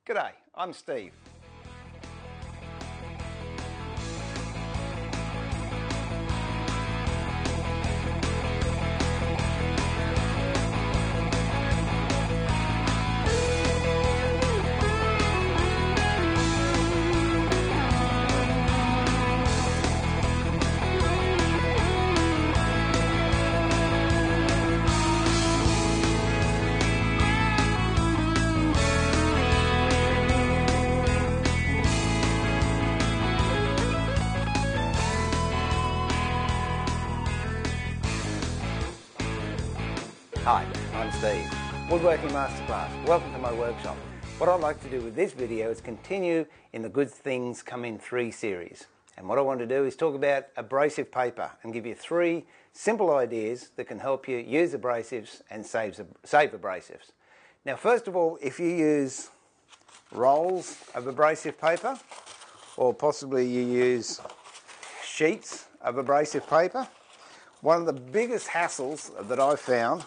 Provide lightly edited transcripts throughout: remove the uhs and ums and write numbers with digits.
G'day, I'm Steve. Hi, I'm Steve, Woodworking Masterclass. Welcome to my workshop. What I'd like to do with this video is continue in the Good Things Come in 3 series. And what I want to do is talk about abrasive paper and give you 3 simple ideas that can help you use abrasives and save abrasives. Now, first of all, if you use rolls of abrasive paper, or possibly you use sheets of abrasive paper, one of the biggest hassles that I've found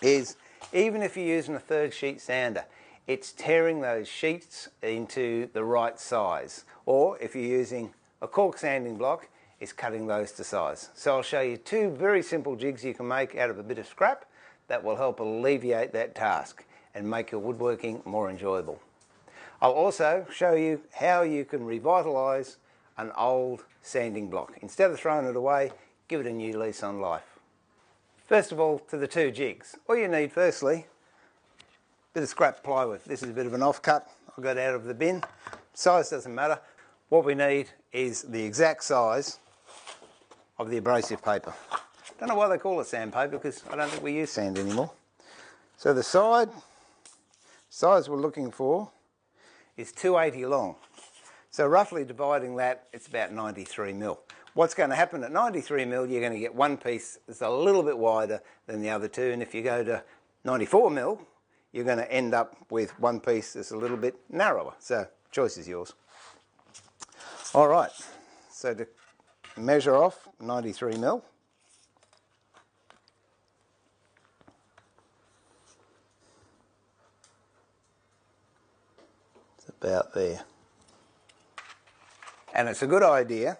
is even if you're using a 3rd sheet sander, it's tearing those sheets into the right size. Or if you're using a cork sanding block, it's cutting those to size. So I'll show you 2 very simple jigs you can make out of a bit of scrap that will help alleviate that task and make your woodworking more enjoyable. I'll also show you how you can revitalise an old sanding block. Instead of throwing it away, give it a new lease on life. First of all, to the 2 jigs. All you need firstly, a bit of scrap plywood. This is a bit of an offcut I got out of the bin. Size doesn't matter. What we need is the exact size of the abrasive paper. Don't know why they call it sandpaper, because I don't think we use sand anymore. So the size we're looking for is 280 long. So roughly dividing that, it's about 93 mil. What's going to happen at 93 mil, you're going to get one piece that's a little bit wider than the other 2, and if you go to 94 mil, you're going to end up with one piece that's a little bit narrower. So choice is yours. All right, so to measure off 93 mil, it's about there. And it's a good idea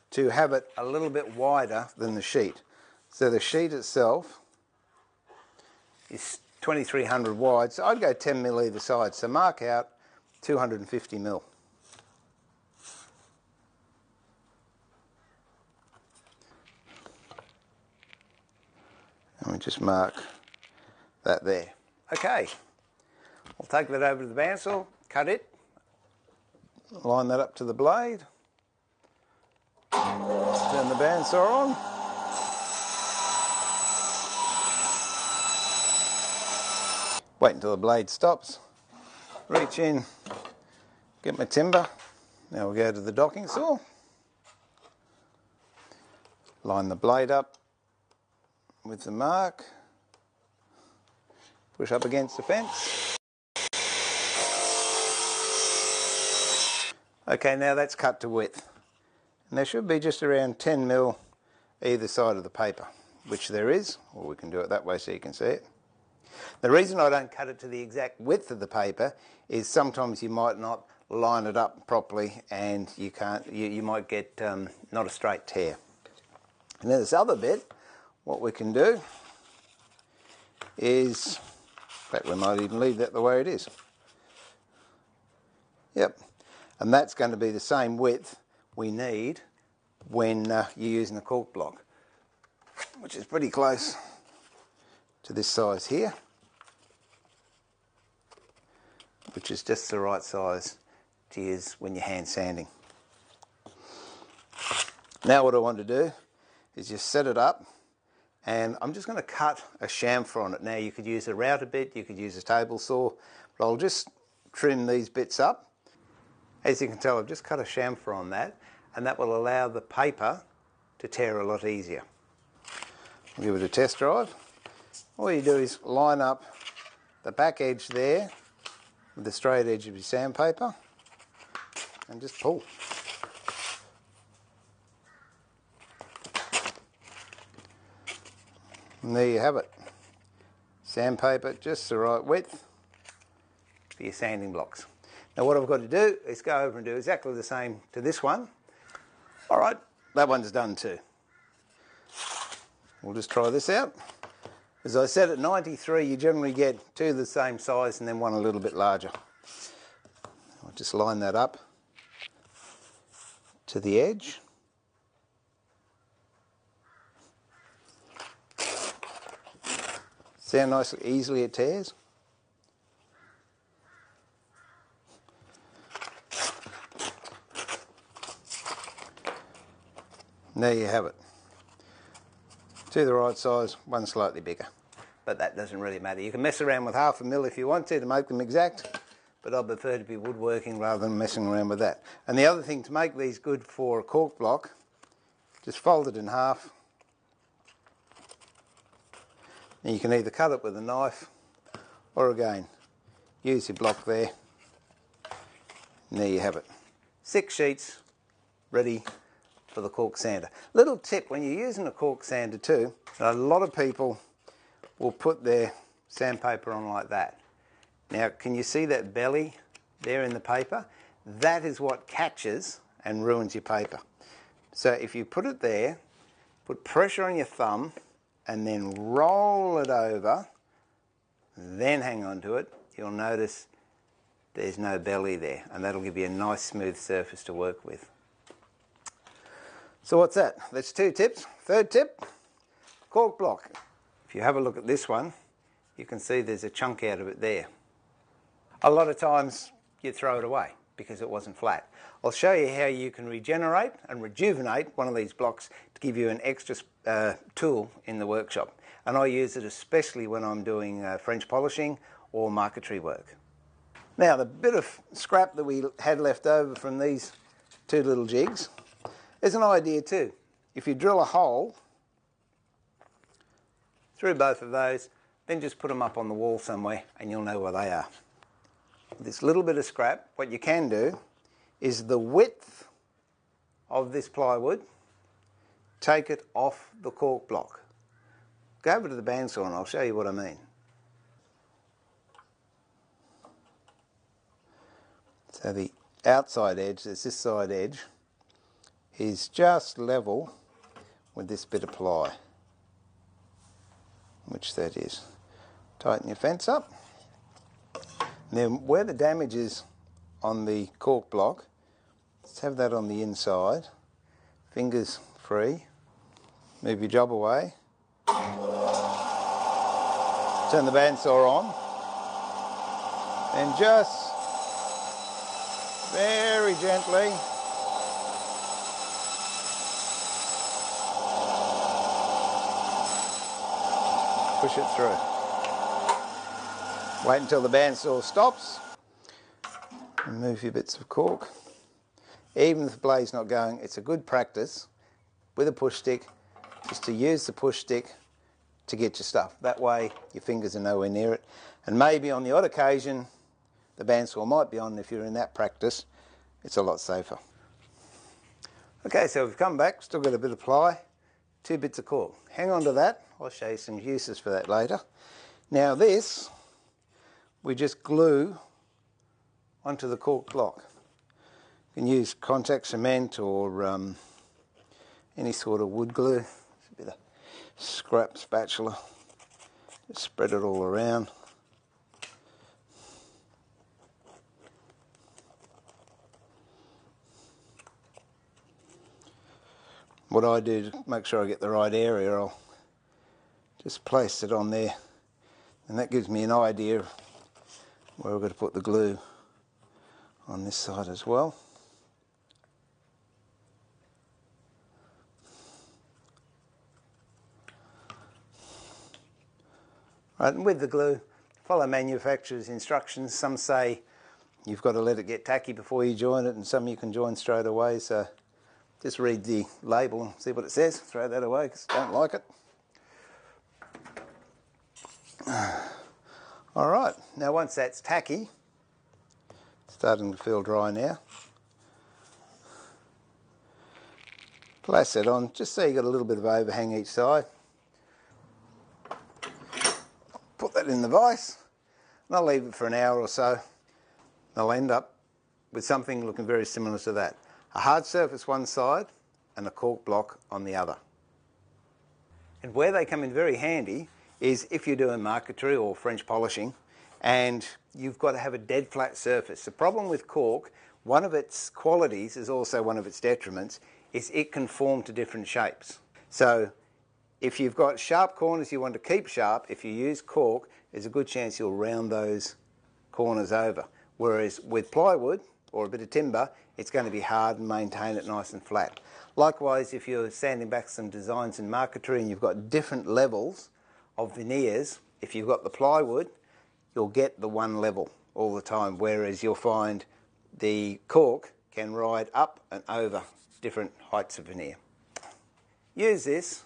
to have it a little bit wider than the sheet. So the sheet itself is 2300 wide, so I'd go 10 mil either side. So mark out 250 mil. And we just mark that there. Okay, I'll take that over to the bandsaw, cut it, line that up to the blade. Turn the bandsaw on. Wait until the blade stops. Reach in, get my timber. Now we'll go to the docking saw. Line the blade up with the mark. Push up against the fence. Okay, now that's cut to width. And there should be just around 10 mil either side of the paper, which there is, or we can do it that way so you can see it. The reason I don't cut it to the exact width of the paper is sometimes you might not line it up properly and you might get not a straight tear. And then this other bit, what we can do is, in fact we might even leave that the way it is. Yep, and that's going to be the same width we need when you're using a cork block, which is pretty close to this size here, which is just the right size to use when you're hand sanding. Now what I want to do is just set it up, and I'm just going to cut a chamfer on it. Now you could use a router bit, you could use a table saw, but I'll just trim these bits up. As you can tell, I've just cut a chamfer on that, and that will allow the paper to tear a lot easier. I'll give it a test drive. All you do is line up the back edge there with the straight edge of your sandpaper and just pull. And there you have it. Sandpaper just the right width. for your sanding blocks. Now what I've got to do is go over and do exactly the same to this one. All right, that one's done too. We'll just try this out. As I said, at 93 you generally get two the same size and then one a little bit larger. I'll just line that up to the edge. See how nicely, easily it tears? And there you have it. Two the right size, one slightly bigger. But that doesn't really matter. You can mess around with 1/2 mil if you want to make them exact, but I prefer to be woodworking rather than messing around with that. And the other thing to make these good for a cork block, just fold it in half. And you can either cut it with a knife or again, use your block there. And there you have it. 6 sheets ready for the cork sander. Little tip, when you're using a cork sander too, a lot of people will put their sandpaper on like that. Now, can you see that belly there in the paper? That is what catches and ruins your paper. So if you put it there, put pressure on your thumb and then roll it over, then hang on to it, you'll notice there's no belly there, and that'll give you a nice smooth surface to work with. So what's that? That's 2 tips. 3rd tip, cork block. If you have a look at this one, you can see there's a chunk out of it there. A lot of times you throw it away because it wasn't flat. I'll show you how you can regenerate and rejuvenate one of these blocks to give you an extra tool in the workshop. And I use it especially when I'm doing French polishing or marquetry work. Now, the bit of scrap that we had left over from these 2 little jigs is an idea too. If you drill a hole through both of those, then just put them up on the wall somewhere and you'll know where they are. This little bit of scrap, what you can do is the width of this plywood, take it off the cork block. Go over to the bandsaw and I'll show you what I mean. So the outside edge, this side edge, is just level with this bit of ply, which that is. Tighten your fence up. And then where the damage is on the cork block, let's have that on the inside. Fingers free. Move your job away. Turn the bandsaw on. And just very gently push it through. Wait until the bandsaw stops. Remove your bits of cork. Even if the blade's not going, it's a good practice with a push stick just to use the push stick to get your stuff. That way your fingers are nowhere near it. And maybe on the odd occasion the bandsaw might be on. If you're in that practice, it's a lot safer. Okay, so we've come back, still got a bit of ply, 2 bits of cork. Hang on to that, I'll show you some uses for that later. Now this, we just glue onto the cork block. You can use contact cement or any sort of wood glue. It's a bit of scrap spatula. Just spread it all around. What I do to make sure I get the right area, I'll just place it on there, and that gives me an idea of where we're going to put the glue on this side as well. Right, and with the glue, follow manufacturer's instructions. Some say you've got to let it get tacky before you join it, and some you can join straight away. So just read the label and see what it says. Throw that away because I don't like it. All right, now once that's tacky, it's starting to feel dry now. Place it on, just so you've got a little bit of overhang each side. Put that in the vise, and I'll leave it for an hour or so they'll end up with something looking very similar to that. A hard surface one side and a cork block on the other. And where they come in very handy is if you're doing marquetry or French polishing and you've got to have a dead flat surface. The problem with cork, one of its qualities is also one of its detriments, is it can form to different shapes. So if you've got sharp corners you want to keep sharp, if you use cork, there's a good chance you'll round those corners over. Whereas with plywood or a bit of timber, it's going to be hard and maintain it nice and flat. Likewise, if you're sanding back some designs in marquetry and you've got different levels of veneers, if you've got the plywood, you'll get the one level all the time, whereas you'll find the cork can ride up and over different heights of veneer. Use this,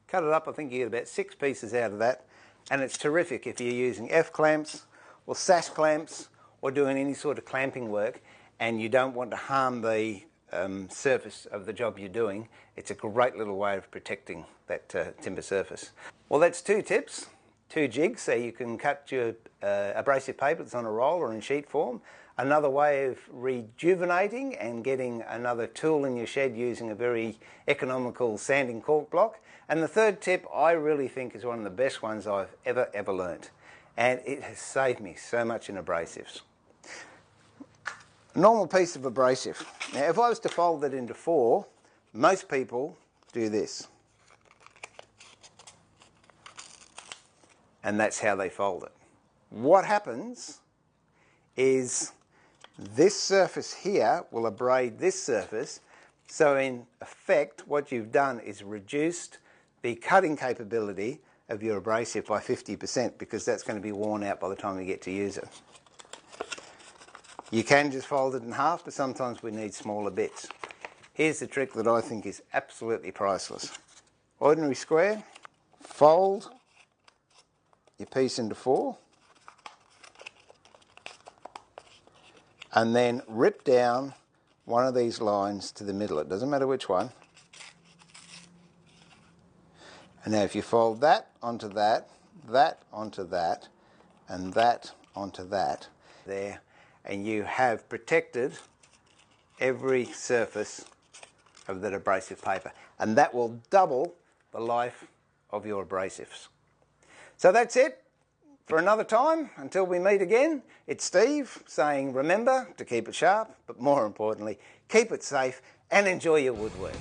cut it up, I think you get about 6 pieces out of that, and it's terrific if you're using F-clamps or sash clamps or doing any sort of clamping work and you don't want to harm the surface of the job you're doing. It's a great little way of protecting that timber surface. Well, that's 2 tips, 2 jigs, so you can cut your abrasive paper that's on a roll or in sheet form. Another way of rejuvenating and getting another tool in your shed using a very economical sanding cork block. And the 3rd tip I really think is one of the best ones I've ever learnt, and it has saved me so much in abrasives. A normal piece of abrasive. Now if I was to fold it into 4, most people do this. And that's how they fold it. What happens is this surface here will abrade this surface, so in effect what you've done is reduced the cutting capability of your abrasive by 50% because that's going to be worn out by the time you get to use it. You can just fold it in half, but sometimes we need smaller bits. Here's the trick that I think is absolutely priceless. Ordinary square, fold your piece into 4, and then rip down one of these lines to the middle. It doesn't matter which one. And now if you fold that onto that, that onto that, and that onto that, there, and you have protected every surface of that abrasive paper. And that will double the life of your abrasives. So that's it for another time. Until we meet again, it's Steve saying remember to keep it sharp, but more importantly, keep it safe and enjoy your woodwork.